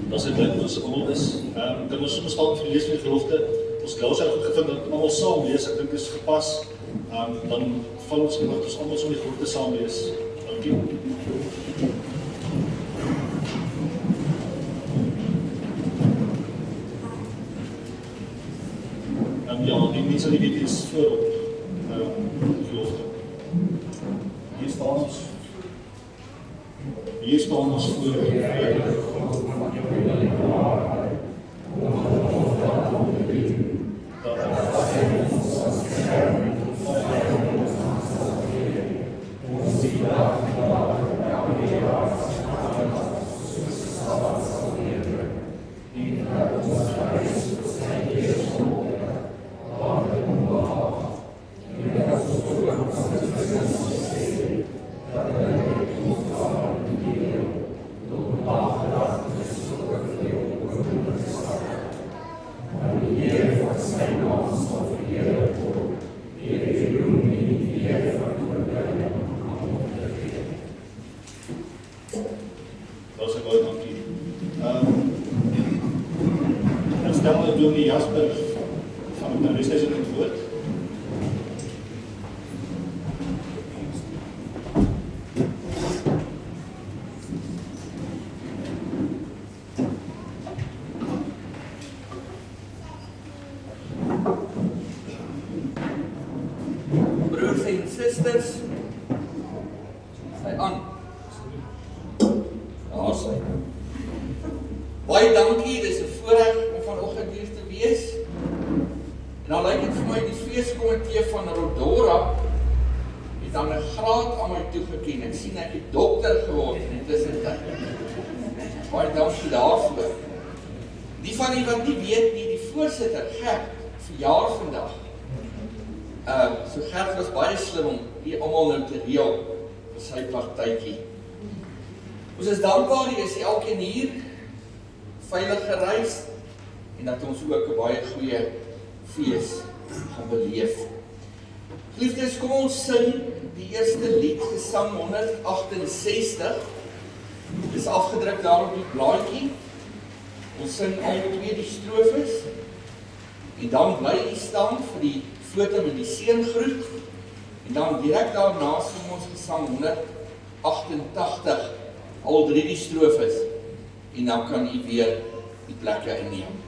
Dat is het leuk wat allemaal is. Dan ons soms staan vir die lees van die gelofte. Ons Klaus het goed gevind dat allemaal saam lees. Ek dink dit is gepas. Dan val ons in dat ons allemaal so die gelofte saam lees. Dankie. Ja, die mense die weet is voorop die gelofte. Hier staan ons voor Baie dankie, dis 'n voorreg om vanoggend hier te wees. En dan lyk dit vir my die feeskomitee van Rodora het dan 'n graad aan my toegeken. Ek sien ek het dokter geword intussen tyd. Baie dankie daarvoor. Die van julle wat nie weet nie, die voorsitter Gert verjaar vandag. So Gert was baie slim om hier almal nou te reël vir sy partytjie. Ons is dankbaar jy is elkeen hier veilig gereis en dat ons ook 'n baie goeie fees gaan beleef. Geliefdes, kom ons sing die eerste lied, Gesang 168. Dit is afgedruk daar op die blaadjie. Ons sing al twee die strofes en dan bly jy staan vir die foto met die seëngroet en dan direk daarna sing ons Gesang 188, al drie die strofes en dan kan jy weer die plekke inneem.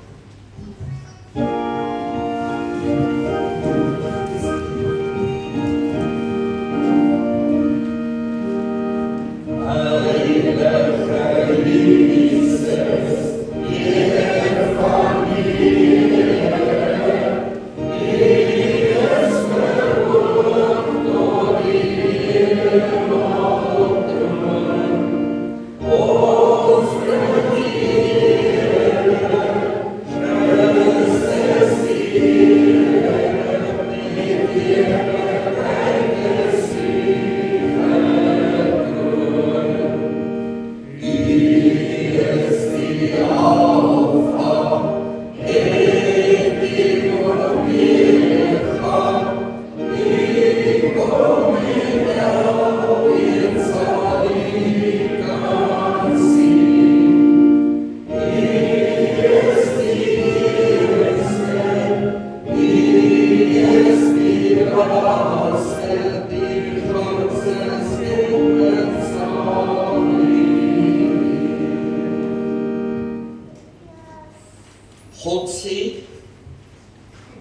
God sê,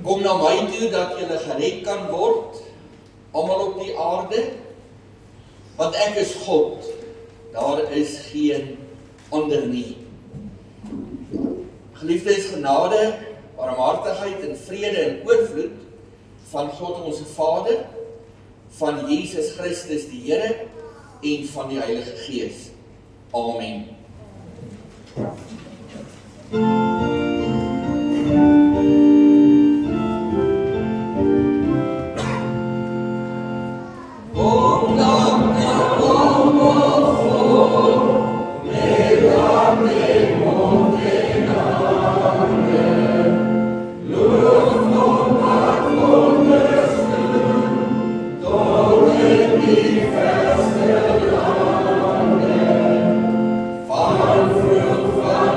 kom na my toe dat julle gered kan word, almal op die aarde, want ek is God, daar is geen ander nie. Geliefdes, genade, barmhartigheid en vrede en oorvloed van God ons Vader, van Jesus Christus die Here en van die Heilige Gees. Amen. Van vroeg van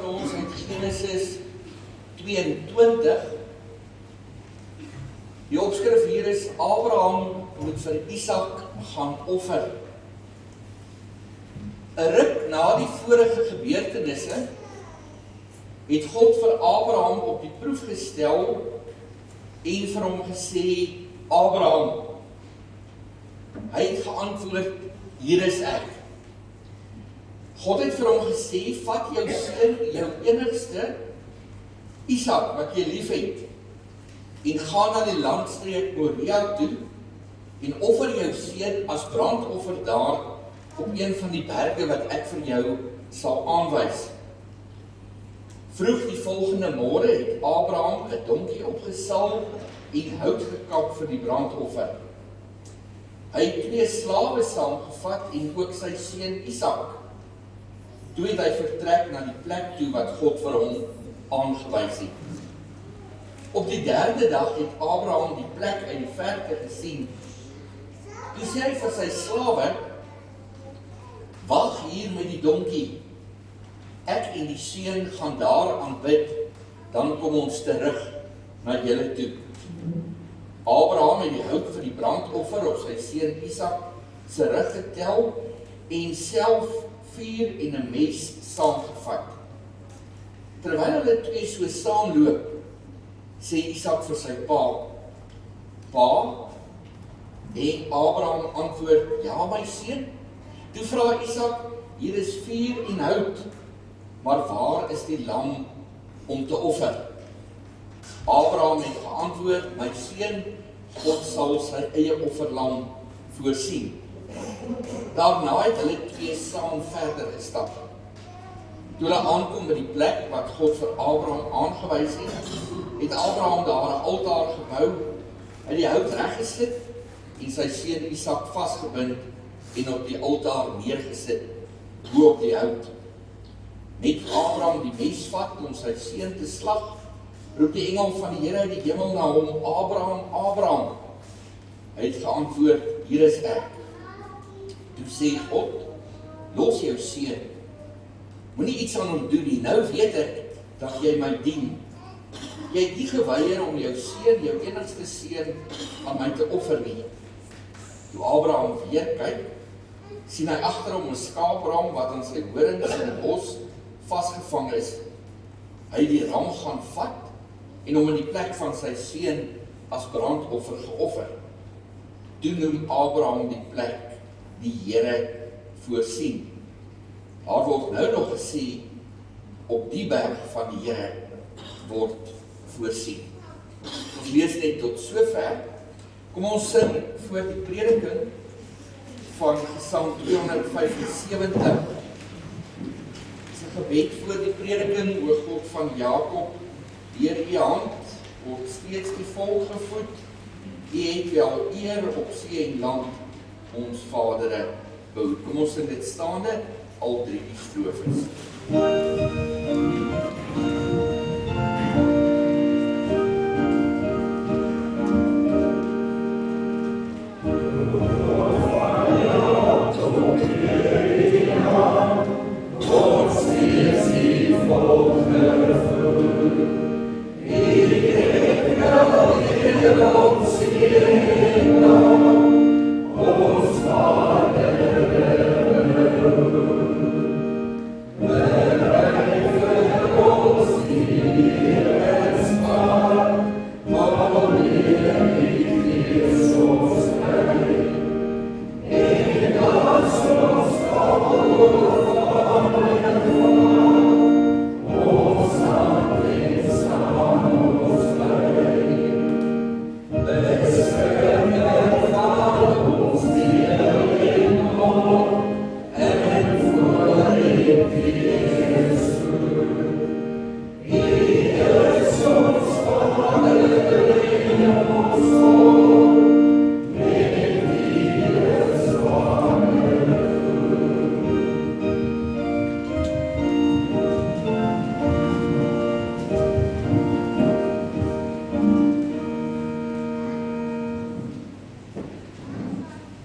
ons uit Genesis 22. Die opskrif hier is, Abraham moet vir Isak gaan offer. 'n Ruk na die vorige gebeurtenisse, het God vir Abraham op die proef gestel, en vir hom gesê, Abraham, hy het geantwoord, hier is ek. God het vir hom gesê, vat jou seun, jou enigste, Isak, wat jy lief het, en ga na die landstreek Moria toe, en offer jou seun as brandoffer daar, op een van die berge wat ek vir jou sal aanwys. Vroeg die volgende môre het Abraham 'n donkie opgesaal en hout gekap vir die brandoffer. Hy het 2 slawe saamgevat en ook sy seun Isak. Toe het hy vertrek na die plek toe wat God vir hom aangewys het. Op die 3de dag het Abraham die plek uit die verte gesien. Toe sê hy vir sy slawe, wag hier met die donkie. Ek en die seun gaan daar aanbid, dan kom ons terug na julle toe. Abraham het die hout vir die brandoffer op sy seun Isak se rug getel en self vuur en 'n mes saamgevat. Terwyl hulle 2 so saamloop, sê Isak vir sy pa, Pa, en Abraham antwoord, ja my seun. Toe vra Isak, hier is vuur en hout, maar waar is die lam om te offer? Abraham het geantwoord, my seun, God sal sy eie offerlam voorsien. Daarna het hulle 2 saam verder gestap. Toe hulle aankom by die plek wat God vir Abraham aangewys het Abraham daar 'n altaar gebou, hy die hout reggesit en sy seun Isak vasgebind en op die altaar neergesit, bo op die hout. Net Abraham die mes vat om sy seun te slag, roep die engel van die Here uit die hemel na hom, Abraham, Abraham. Hy het geantwoord, hier is ek. Toe sê God, los jou seun. Moenie iets aan hom doen nie, nou weet ek dat jy my dien. Jy het nie geweier om jou seun, jou enigste seun, aan my te offer nie. Toe Abraham weer kyk, sien hy agter hom 'n skaapram wat aan sy horings in 'n bos vasgevang is. Hy het die ram gaan vat en hom in die plek van sy seun as brandoffer geoffer. Toe noem Abraham die plek die Here voorsien. Daar word nou nog gesê, op die berg van die Here word voorsien. Ons lees net tot sover. Kom ons sing voor die prediking van Gesang 275. Dis 'n gebed voor die prediking, o God van Jakob, deur u hand word steeds die volk gevoed. U het wel eer op see en land ons vadere bou. Kom ons sing dit staande, al 3 die strofes.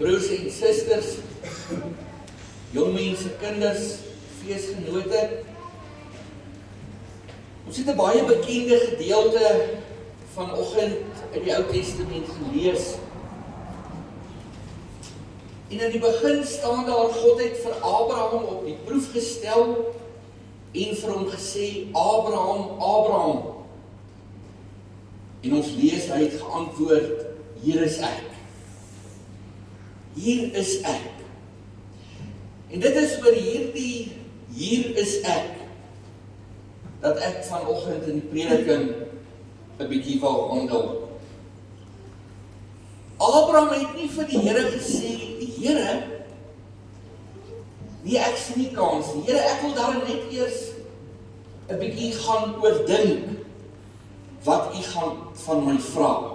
Broers en susters, jong mense, kinders, feesgenote, Ons het 'n baie bekende gedeelte vanoggend uit die Ou Testament gelees. En in die begin staan daar, God het vir Abraham op die proef gestel en vir hom gesê, Abraham, Abraham. En ons lees, hy het geantwoord, hier is ek. Hier is ek. En dit is oor hierdie, hier is ek, dat ek vanoggend in die prediking 'n bietjie wil handel. Abraham het nie vir die Here gesê, Here, nee, ek sien nie kans nie. Here, ek wil daar net eers 'n bietjie gaan oordink wat U gaan van my vra.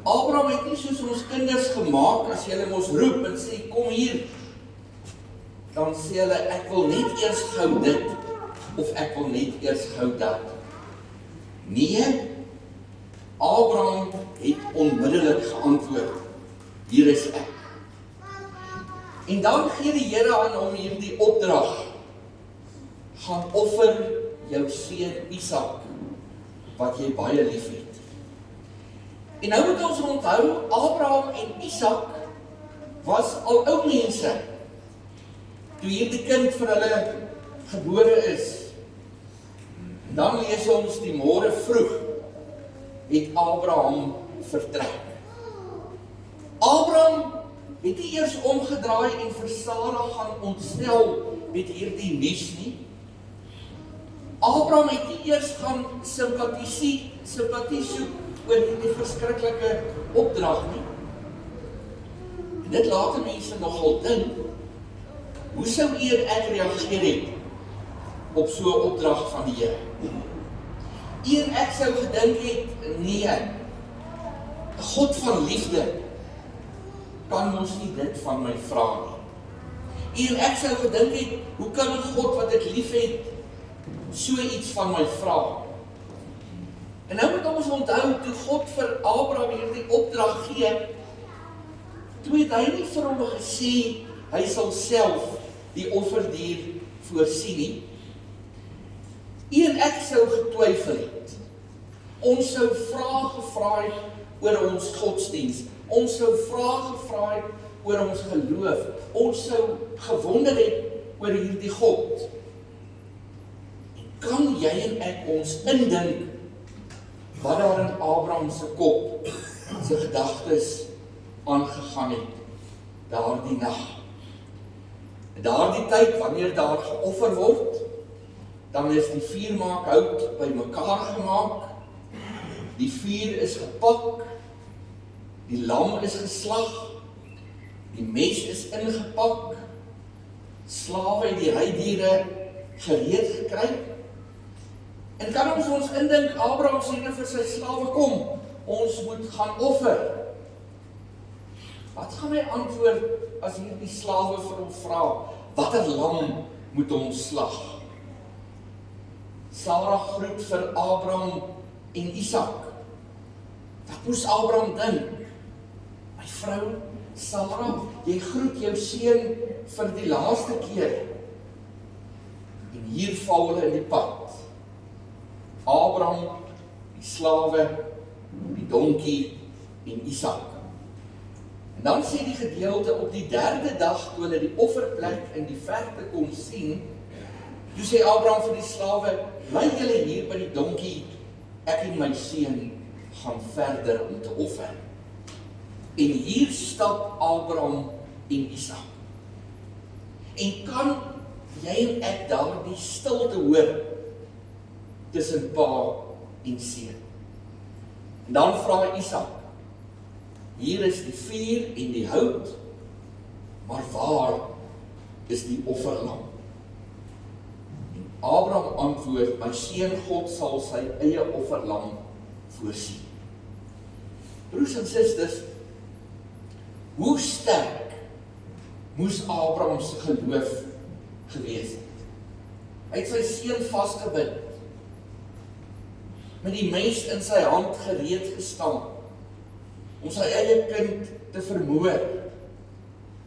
Abraham het nie soos ons kinders gemaak, as jy hulle mos roep en sê, kom hier, dan sê hulle, ek wil net eers gou dit, of ek wil net eers gou dat. Nee, Abraham het onmiddellik geantwoord, hier is ek. En dan gee die Here aan hom hierdie opdrag, gaan offer jou seun Isak, wat jy baie lief het. En nou moet ons onthou, Abraham en Isak was al ou mense, toe hierdie kind vir hulle gebore is. En dan lees ons die môre vroeg, het Abraham vertrek. Abraham het nie eers omgedraai en vir Sara gaan ontstel met hierdie nuus nie. Abraham het nie eers gaan simpatie soek oor hierdie verskriklike opdrag nie. En dit laat mense nogal dink, hoe sou u en ek reageer het op so 'n opdrag van die Here? U en ek sou gedink het, nee, 'n God van liefde kan mos nie dit van my vra nie. U en ek sou gedink het, hoe kan 'n God wat ek lief het, so iets van my vra? En nou moet ons onthou, toe God vir Abraham hierdie opdrag gee, toe het hy nie vir hom gesê, hy sal self die offerdier voorsien nie. U en ek sou getwyfel het. Ons sou vrae gevra het oor ons godsdiens. Ons sou vrae gevra het oor ons geloof. Ons sou gewonder het oor hierdie God. Kan jy en ek ons indink wat daar in Abraham se kop, se gedagtes aangegaan het daardie nag? Daardie tyd, wanneer daar geoffer word, dan is die vuurmaak hout bymekaar gemaak, die vuur is gepak, die lam is geslag, die mes is ingepak, slawe het die heidiere gereed gekry. En kan ons indink, Abraham sê nou vir sy slawe, kom, ons moet gaan offer. Wat gaan hy antwoord as hierdie slawe vir hom vra, watter lam moet ons slag? Sara groet vir Abraham en Isak. Wat moes Abraham dink? My vrou, Sara, jy groet jou seun vir die laaste keer. En hier val hulle in die pad. Abraham, die slawe, die donkie en Isak. En dan sê die gedeelte, op die 3de dag, toe hulle die offerplek in die verte kon sien, toe sê Abraham vir die slawe, bly julle hier by die donkie, ek en my seun gaan verder om te offer. En hier stap Abraham en Isak. En kan jy en ek daardie stilte hoor tussen pa en seun? En dan vra Isak, hier is die vuur en die hout, maar waar is die offerlam? En Abraham antwoord, my seun, God sal sy eie offerlam voorsien. Broers en susters, hoe sterk moes Abraham se geloof gewees het? Hy het sy seun vasgebind, met die mes in sy hand gereed gestaan, om sy eie kind te vermoor,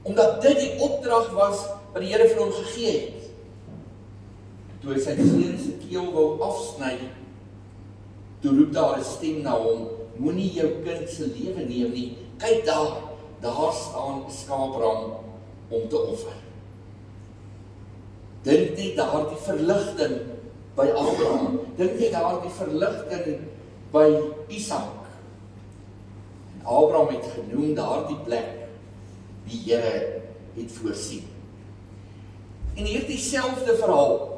omdat dit die opdrag was wat die Here vir hom gegee het. toe hy sy seun se keel wou afsny, toe roep daar 'n stem na hom, moenie jou kind se lewe neem nie, kyk daar staan 'n skaapram om te offer. Dink nie daar die verligting by Abraham, dink nie daar die verligting by Isak. En Abraham het genoem daar die plek, die Here het voorsien. En hierdie selfde verhaal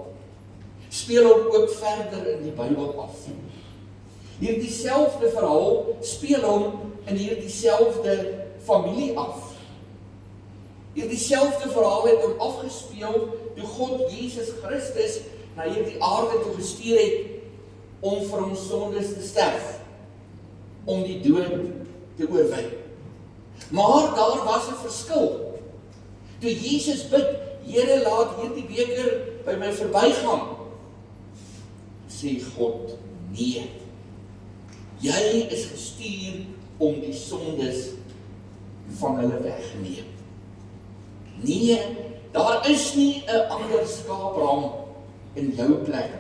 speel ook verder in die Bybel af. Hierdie selfde verhaal speel hom in hierdie selfde familie af. Hierdie selfde verhaal het hom afgespeel toe God Jesus Christus na hierdie aarde toe gestuur het om vir ons sondes te sterf, om die dood te oorwin. Maar daar was 'n verskil. Toe Jesus bid, Here, laat hierdie beker by my verbygaan, sê God, nee. Jy is gestuur om die sondes van hulle weggeneem. Nee, daar is nie 'n ander skaapram in jou plek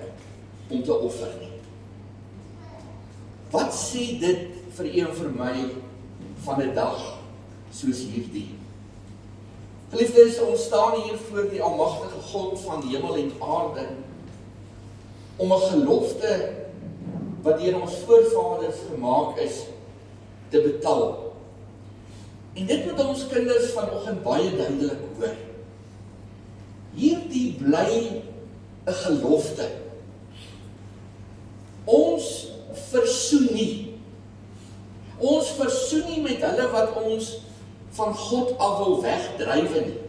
om te offer nie. Wat sê dit vir u en vir my van 'n dag soos hierdie? Geliefdes, ons staan hier voor die almagtige God van hemel en aarde om 'n gelofte wat deur ons voorvaders gemaak is, te betaal. En dit moet ons kinders vanoggend baie duidelik hoor. Hierdie bly 'n gelofte. Ons versoen nie. Ons versoen nie met hulle wat ons van God af wil wegdrywe nie.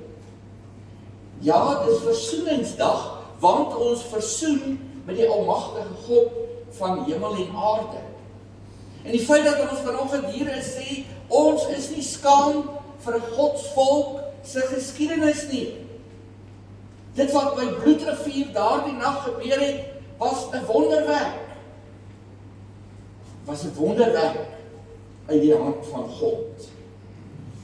Ja, dit is versoeningsdag, want ons versoen met die almagtige God van hemel en aarde. En die feit dat ons vanoggend hier is, sê, ons is nie skaam vir 'n Godsvolk se geskiedenis nie. Dit wat by Bloedrivier daardie nag gebeur het, was 'n wonderwerk. Was 'n wonderwerk uit die hand van God.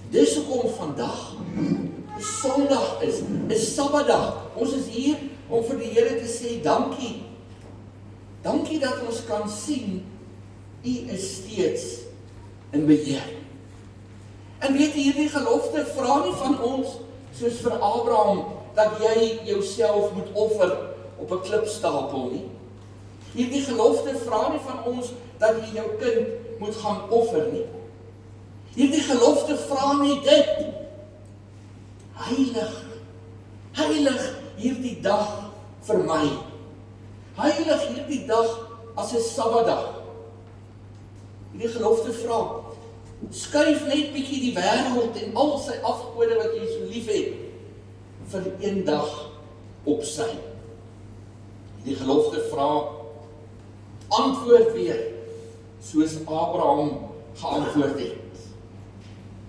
Dis hoekom vandag 'n Sondag is, 'n Sabbatdag. Ons is hier om vir die Here te sê dankie. Dankie dat ons kan sien, U is steeds in beheer. En weet jy, hierdie gelofte vra nie van ons, soos vir Abraham, dat jy jouself moet offer op 'n klipstapel nie. Hierdie gelofte vra nie van ons dat jy jou kind moet gaan offer nie. Hierdie gelofte vra net dit: heilig, heilig hierdie dag vir my. Heilig hierdie dag as 'n Sabbatdag. Hierdie gelofte vra: skuif net bietjie die wêreld en al sy afgode wat jy so lief het, vir een dag op sy. Die gelofte vra: antwoord weer, soos Abraham geantwoord het.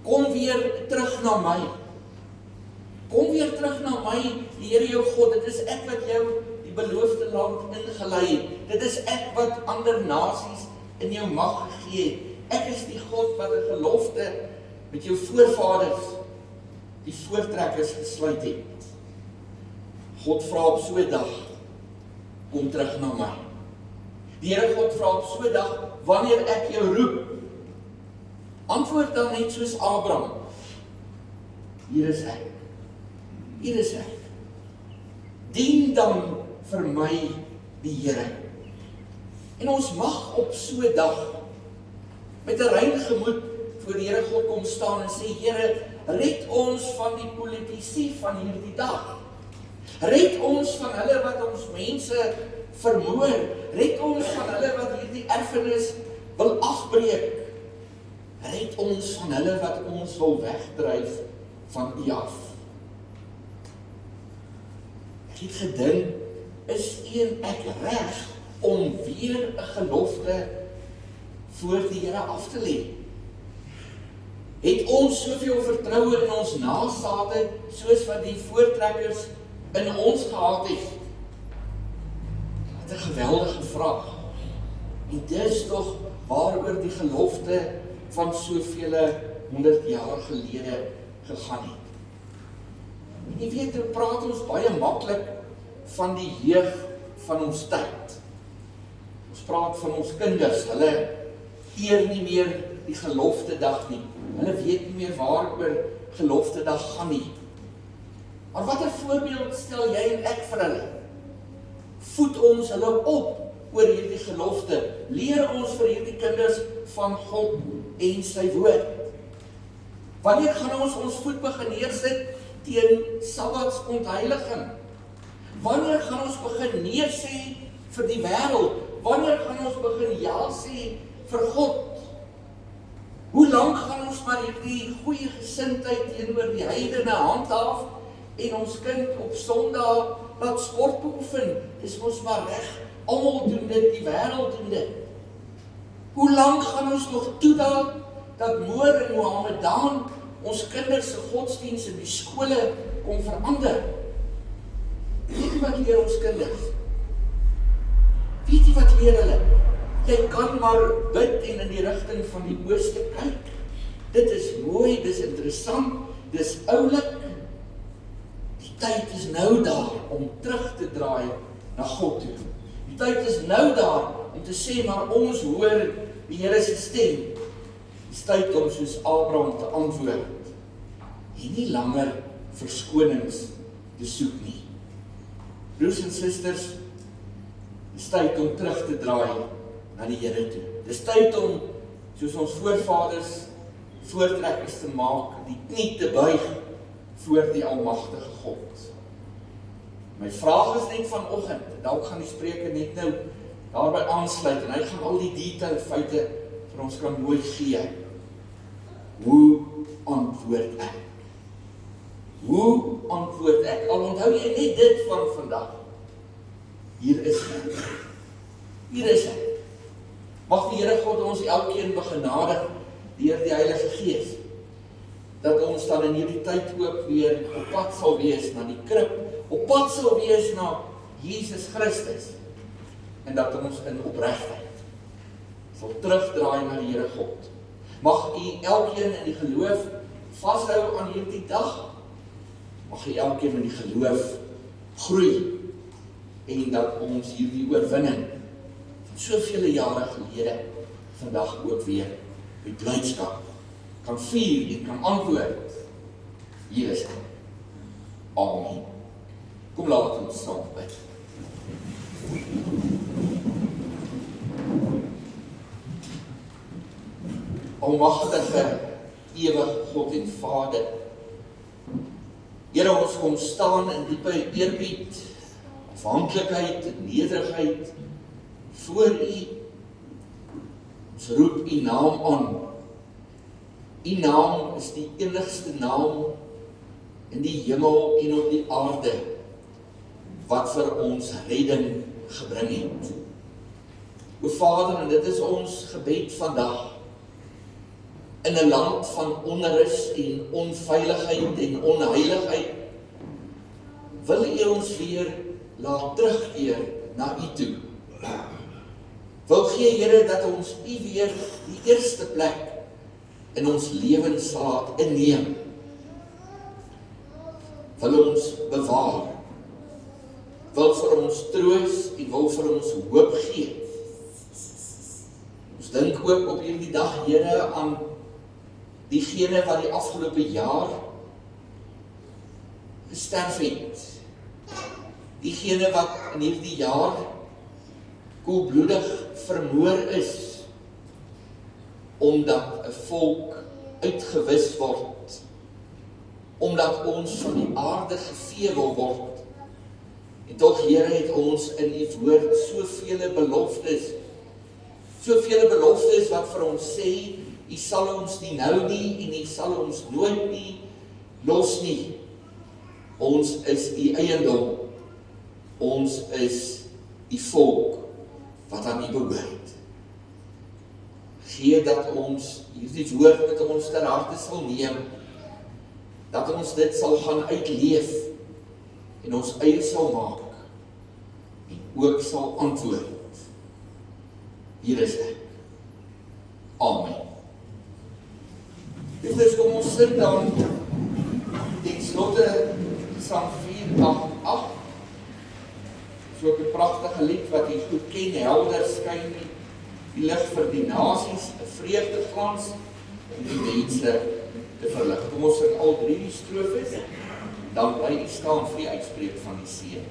Kom weer terug na my. Kom weer terug na my, die Here jou God. Dit is ek wat jou die beloofde land ingelei het. Dit is ek wat ander nasies in jou mag gegee het. Ek is die God wat 'n gelofte met jou voorvaders, die voortrekkers, gesluit het. God vra op so 'n dag: kom terug na my. Die Here God vra op so 'n dag: wanneer ek jou roep, antwoord dan net soos Abraham: hier is ek. Hier is ek. Dien dan vir my die Here. En ons mag op so 'n dag met 'n rein gemoed voor die Here God kom staan en sê: Here, red ons van die politici van hierdie dag. Red ons van hulle wat ons mense vermoor. Red ons van hulle wat hierdie erfenis wil afbreek. Red ons van hulle wat ons wil wegdryf van U af. Ek het gedink, is U en ek reg om weer 'n gelofte voor die Here af te lê? Het ons soveel vertroue in ons nasate, soos wat die voortrekkers in ons gehad het? Wat 'n geweldige vraag. En dis tog waaroor die gelofte van soveel 100 jaar gelede gegaan het. En jy weet, praat ons baie maklik van die jeug van ons tyd. Ons praat van ons kinders, hulle eer nie meer die geloftedag nie. Hulle weet nie meer waaroor geloftedag gaan nie. Maar watter voorbeeld stel jy en ek vir hulle? Voed ons hulle op oor hierdie gelofte. Leer ons vir hierdie kinders van God en sy woord. Wanneer gaan ons ons voet begin neersit teen Sabbatsonteiliging? Wanneer gaan ons begin nee sê vir die wêreld? Wanneer gaan ons begin ja sê vir God? Hoe lank gaan ons maar hierdie goeie gesindheid teenoor die heidene handhaaf en ons kind op Sondag laat sport beoefen? Dis mos maar reg. Almal doen dit, die wêreld doen dit. Hoe lank gaan ons nog toelaat dat Moor en Mohammedaan ons kinders se godsdienst in die skole kom verander? Weet jy wat leer ons kinders? Weet jy wat leer hulle? Jy kan maar bid en in die rigting van die ooste kyk. Dit is mooi, dit is interessant, dit is oulik. Die tyd is nou daar om terug te draai na God toe. Die tyd is nou daar om te sê, maar ons hoor die Here se stem. Die tyd om soos Abraham te antwoord en nie langer verskonings te soek nie. Broers en susters, die tyd om terug te draai na die Here toe. Dis tyd om, soos ons voorvaders, voortrekkers te maak, die knie te buig voor die almagtige God. My vraag is net vanoggend, dalk gaan die spreker net nou daarby aansluit, en hy gaan al die detail feite vir ons kan mooi gee. Hoe antwoord ek? Hoe antwoord ek? Al onthou jy net dit van vandag. Hier is ek. Hier is ek. Mag die Here God ons elkeen begenadig deur die Heilige Gees, dat ons dan in hierdie tyd ook weer op pad sal wees na die krib, op pad sal wees na Jesus Christus, en dat ons in opregtheid sal terugdraai na die Here God. Mag u elkeen in die geloof vashou aan hierdie dag, mag u elkeen in die geloof groei, en dat ons hierdie oorwinning van soveel jare gelede vandag ook weer met blydskap kan vier en kan antwoord. Hier is hy. Amen. Kom laat ons saam bid. Almagtige, ewige God en Vader, Here, ons kom staan in diepe eerbied, afhanklikheid en nederigheid voor u. Ons roep u naam aan. U naam is die enigste naam in die hemel en op die aarde wat vir ons redding gebring het. O Vader, en dit is ons gebed vandag, in 'n land van onrus en onveiligheid en onheiligheid, wil u ons weer laat terugkeer na u toe. Wil gee, Here, dat ons u weer die eerste plek in ons lewens sal laat inneem. Wil ons bewaar, wil vir ons troos en wil vir ons hoop gee. Ons dink ook op hierdie dag, Here, aan diegene wat die afgelope jaar gesterf het. Diegene wat in hierdie jaar koelbloedig vermoor is, omdat 'n volk uitgewis word, omdat ons van die aarde gevee wil word. En tog, Here, het ons in u woord soveel beloftes wat vir ons sê, u sal ons nie nou nie, en u sal ons nooit nie los nie. Ons is u eiendom, ons is u volk, wat aan u behoort. Gee dat ons hierdie woord met ons ter harte sal neem, dat ons dit sal gaan uitleef, en ons eie sal maak, en ook sal antwoord. Hier is ek. Amen. Dus kom ons sit dan, ten slotte, Psalm 4:8, So ook 'n pragtige lied wat jy goed ken, helder skyn die lig vir die nasies, 'n vreugdeglans om die mense te verlig. Kom ons sing al 3 die strofes, dan bly jy staan vir die uitspreek van die seën.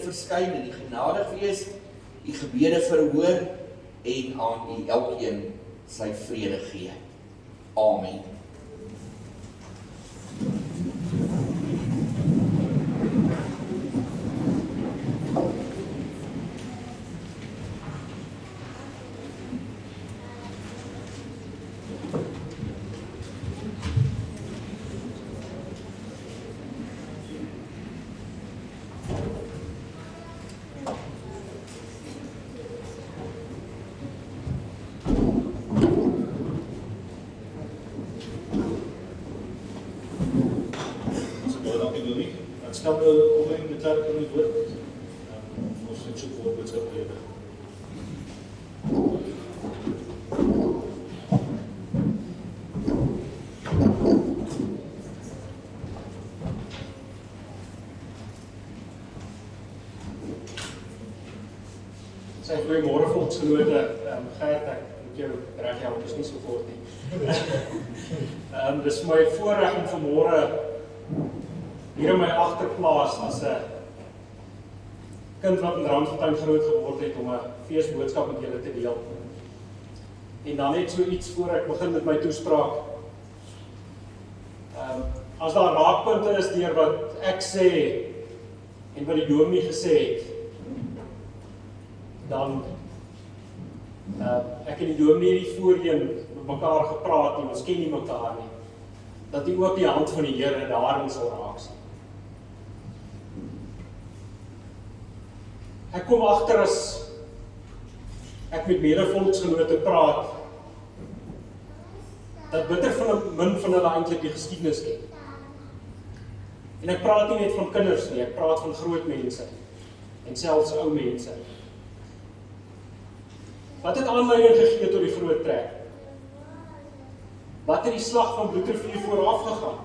Verskyn en die genadig wees, die gebede verhoor en aan u elkeen sy vrede gee. Amen. Stel de omgeving de kerk in het woord. Ons het zo'n voorbeeldschap gegeven. Zijn goeiemorgen volksgenoten. Gert, ek moet jou reg help, is nie so voort nie. Dis my voorreg om vanmôre hier in my agterplaas as 'n kind wat in Randfontein groot geword het om 'n feesboodskap met julle te deel. En dan net so iets voor ek begin met my toespraak. As daar raakpunte is deur wat ek sê en wat die dominee gesê het, dan ek en die dominee nie voorheen met mekaar gepraat nie, ons ken nie mekaar nie, dat hy ook die hand van die Here daarin sal raak sien. Ek kom agter as ek met mede-volksgenote praat, dat bitter min van hulle eintlik die geskiedenis ken. En ek praat nie net van kinders nie, ek praat van groot mense en selfs ou mense. Wat het aanleiding gegee tot die groot trek? Wat het die slag van Geloftefees vooraf gegaan?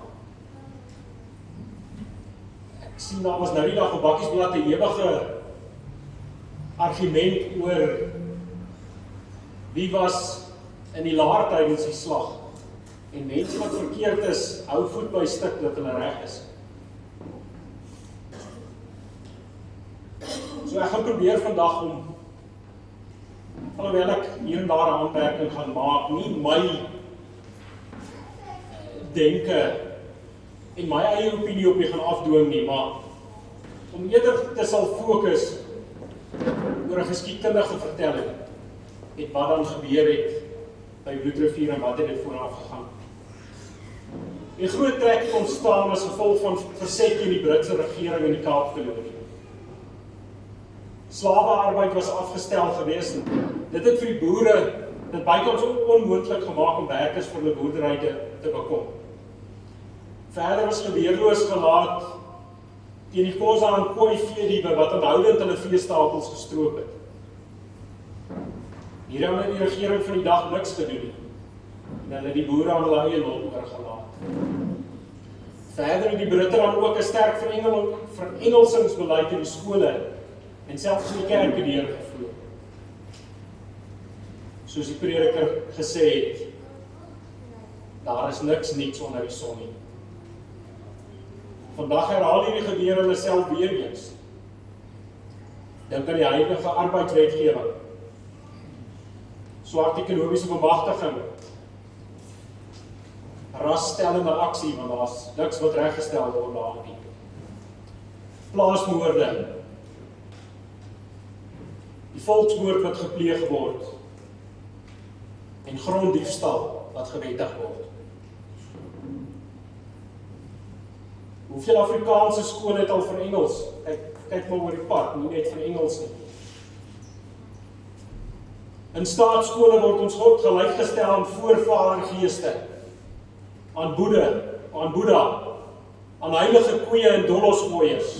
Ek sien daar was nou die dag op Bakkiesblad 'n ewige argument oor wie was in die laar tydens die slag. En mense wat verkeerd is, hou voet by stuk dat hulle reg is. So ek gaan probeer vandag om, alhoewel ek hier en daar 'n aanmerking gaan maak, nie my denke en my eie opinie op die gaan afdwing nie, maar om eerder te sal fokus oor 'n geskiedkundige vertelling het wat dan gebeur het by Geloftefees en wat het dit vooraf gegaan. Die groot trek het ontstaan as gevolg van verzet teen die Britse regering in die Kaapkolonie. Slawearbeid was afgestel gewees. Dit het vir die boere dit bykans onmoontlik gemaak om werkers vir hulle boerdery te bekom. Verder was geweerloos gelaat teen die Khoza en Khoi veediewe wat aanhoudend hulle veestapels gestroop het. Hierom het die regering van die dag niks gedoen nie. En hulle die boere aan hulle eie lot oorgelaat. Verder het die Britte dan ook 'n sterk verengelsingsbeleid in die skole en selfs in die kerke deurgevoer. Soos die prediker gesê het, daar is niks niets onder die son nie. Vandag herhaal hierdie gebeure hulle self weer eens. Dink aan die huidige arbeidswetgewing, swart ekonomiese bemagtiging, rasstellende aksie, want daar's niks wat reggestel word daar nie. Plaasmoorde, die volksmoord wat gepleeg word, en gronddiefstal wat gewettig word. Hoeveel Afrikaanse skole het al verengels? Kyk maar oor die pad, nie net verengels nie. In staatskole word ons God gelykgestel aan voorvadergeeste, aan Boeddha, aan heilige koeie en dollosgooiers.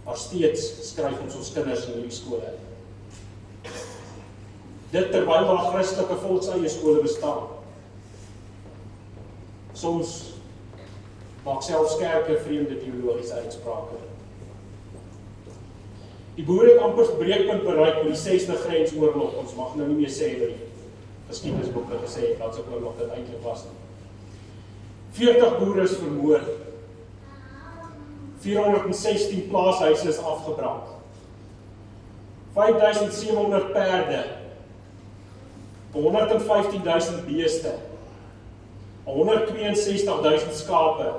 Maar steeds skryf ons kinders in hierdie skole. Dit terwyl daar Christelike volkseie skole bestaan. Soms maak selfs kerke vreemde teologiese uitsprake. Die boere het amper breekpunt bereik met die 6de grensoorlog. Ons mag nou nie meer sê dat die geskiedenisboeke gesê het wat se oorlog dit eintlik was nie. 40 boere is vermoor. 416 plaashuise is afgebrand. 5700 perde. 115.000 beeste. 162.000 skape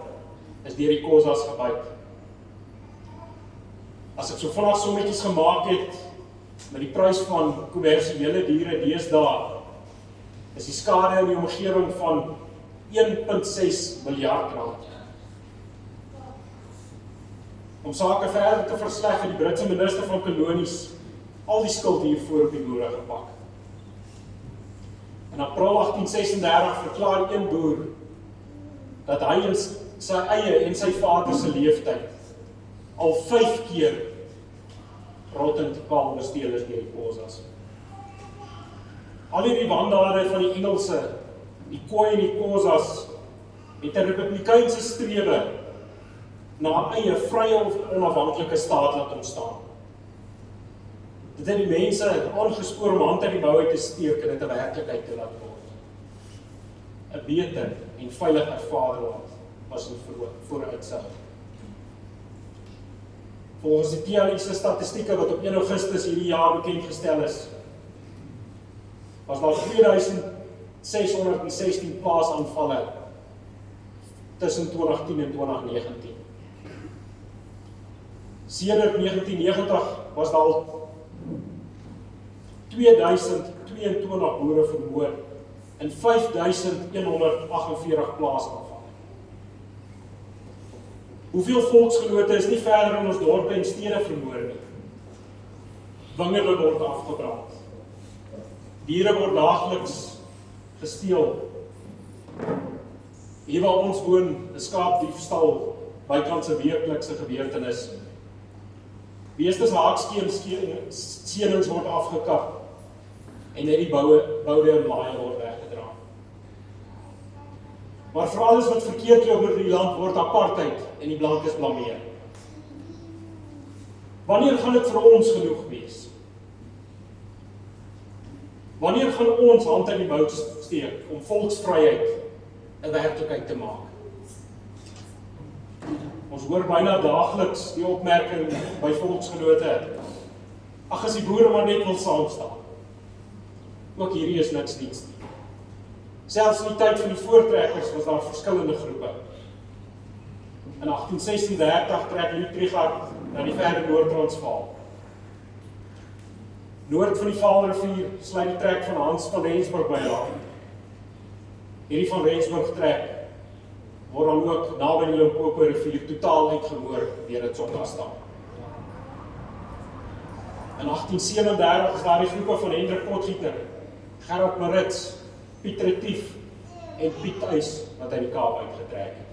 is deur die Khozas gebyt. As ek so vinnig sommetjies gemaak het met die prys van kommersiële diere deesdae, is die skade in die omgewing van 1,6 miljard rand. Om sake verder te versleg het die Britse minister van kolonies al die skuld hiervoor op die boere gepak. In April 1836 verklaar een boer dat hy in sy eie en sy vader se leeftyd al 5 keer rottend kaal besteel is deur die Khozas. Al hierdie wandade van die Engelse, die Khoi en die Khozas het 'n republikeinse strewe na 'n eie vrye of onafhanklike staat laat ontstaan. Dit het die mense aangespoor om hand in die mou uit te steek en dit 'n werklikheid te laat word. 'n Beter en veiliger vaderland was in vooruitsig. Volgens die TLI se statistieke wat op 1 Augustus hierdie jaar bekend gestel is, was daar 2616 plaasaanvalle tussen 2010 en 2019. Sedert 1990 was daar al 2022 boere vermoor en 5148 plaasaanvalle. Hoeveel volksgenote is nie verder in ons dorpe en stede vermoor nie? Wingerde word afgebrand. Diere word daagliks gesteel. Hier waar ons woon, 'n skaapdiefstal bykans 'n weeklikse gebeurtenis. Beeste se haakskeenings word afgekap en net die boude en laaie word weggedra. Maar vir alles wat verkeerd loop oor die land word apartheid en die blankes blameer. Wanneer gaan dit vir ons genoeg wees? Wanneer gaan ons hand in die mou steek om volksvryheid 'n werklikheid te maak? Ons hoor byna daagliks die opmerking by volksgenote, ag as die boere maar net wil saamstaan. Ook hierdie is niks niets nie. Selfs in die tyd van die voortrekkers was daar verskillende groepe. In 1836 trek Ludwig na die verre Noord-Transvaal. Noord van die Vaalrivier sluit die trek van Hans van Rensburg by aan. Hierdie van Rensburg trek word dan ook naby die Limpopo rivier totaal uitgemoor deur dit Tsonga-stam. In 1837 is daar die groepe van Hendrik Potgieter, Gerard Marits, Piet Retief en Piet Uys wat uit die Kaap uitgetrek het.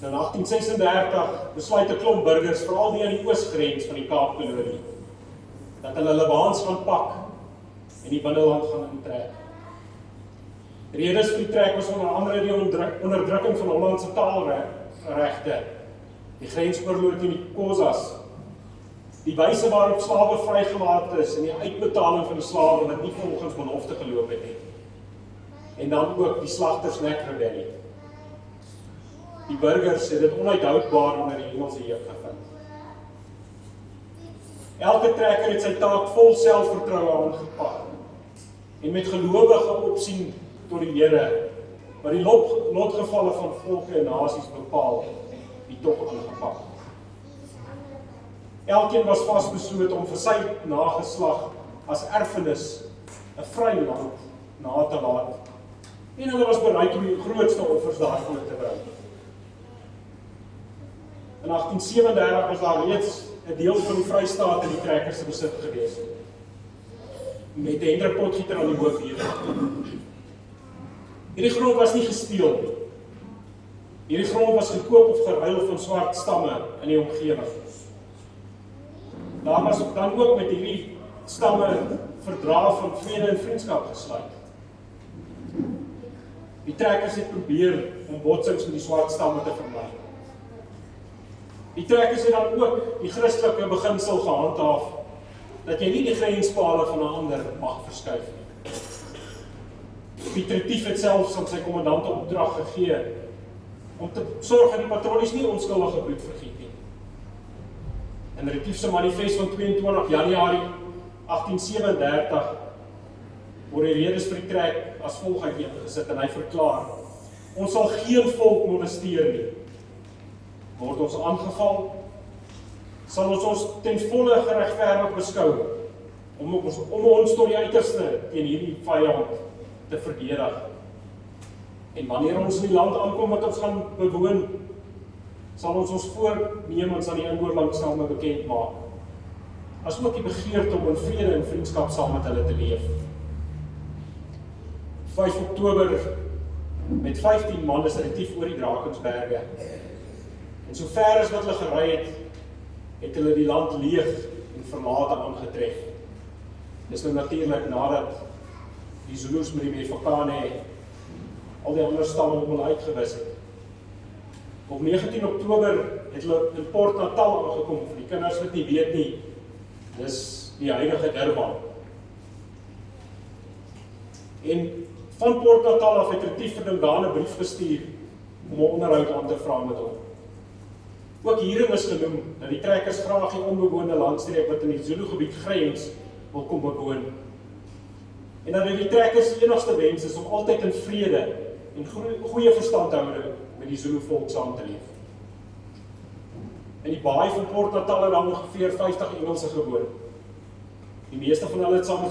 In 1836 besluit 'n klomp burgers, veral die aan die oosgrens van die Kaapkolonie, dat hulle waans gaan pak en die binneland gaan intrek. Redes vir die trek was onder andere die onderdrukking van Hollandse taalregte, die grensoorlog teen die Khoisas, die wyse waarop slawe vrygelaat is en die uitbetaling van die slawe wat nie volgens belofte geloop het nie. En dan ook die slagtersnek-rebellie. Die burgers het dit onuithoudbaar onder die Engelse heer gevind. Elke trekker het sy taak vol selfvertroue aangepak en met gelowige opsien tot die Here, wat die lotgevalle van volke en nasies bepaal, die tog aangepak. Elkeen was vasbesloot om vir sy nageslag as erfenis 'n vry land na te laat. En hulle was bereid om die grootste offers daarvoor te bring. In 1837 was daar reeds 'n deel van die Vrystaat in die trekkers se besit gewees, met Hendrik Potgieter aan die hoof hier. Hierdie grond was nie gesteel nie. Hierdie grond was gekoop of geruil van swart stamme in die omgewing. Daar was dan ook met hierdie stamme verdrae van vrede en vriendskap gesluit. Die trekkers het probeer om botsings met die swart stamme te vermy. Die trekkers het dan ook die Christelike beginsel gehandhaaf dat jy nie die grenspale van 'n ander mag verskuif nie. Piet Retief het selfs aan sy kommandant opdrag gegee om te sorg dat die patrollies nie onskuldige bloed vergiet nie. In Retief se manifest van 22 Januarie 1837 word die redes vir die trek as volg uiteengesit en hy verklaar: ons sal geen volk molesteer nie. Word ons aangeval, sal ons ten volle geregverdig beskou om ons tot die uiterste teen hierdie vyand te verdedig. En wanneer ons in die land aankom wat ons gaan bewoon, sal ons voornemens aan die inwooners saam bekend maak, as ook die begeerte om in vrede en vriendskap saam met hulle te leef. 5 Oktober met 15 man is Retief oor die Drakensberge. En so ver as wat hulle gery het, het hulle die land leeg en verlate aangetref. Dis nou natuurlik nadat die Zulus met die Mefakane al die ander stamme om hulle uitgewis het. Op 19 Oktober het hulle in Port Natal aangekom, vir die kinders wat nie weet nie, dis die huidige Durban. En van Port Natal af het Retief vir Dingane 'n brief gestuur om 'n onderhoud aan te vra met hom. Ook hierin is genoem dat die trekkers graag die onbewoonde landstreek wat in die Zulu gebied grens wil kom bewoon. En dat die trekkers se enigste wens is om altyd in vrede en goeie verstandhouding met die Zulu volk saam te leef. In die baai van Port Natal het daar ongeveer 50 Engelse gewoon. Die meeste van hulle het saam met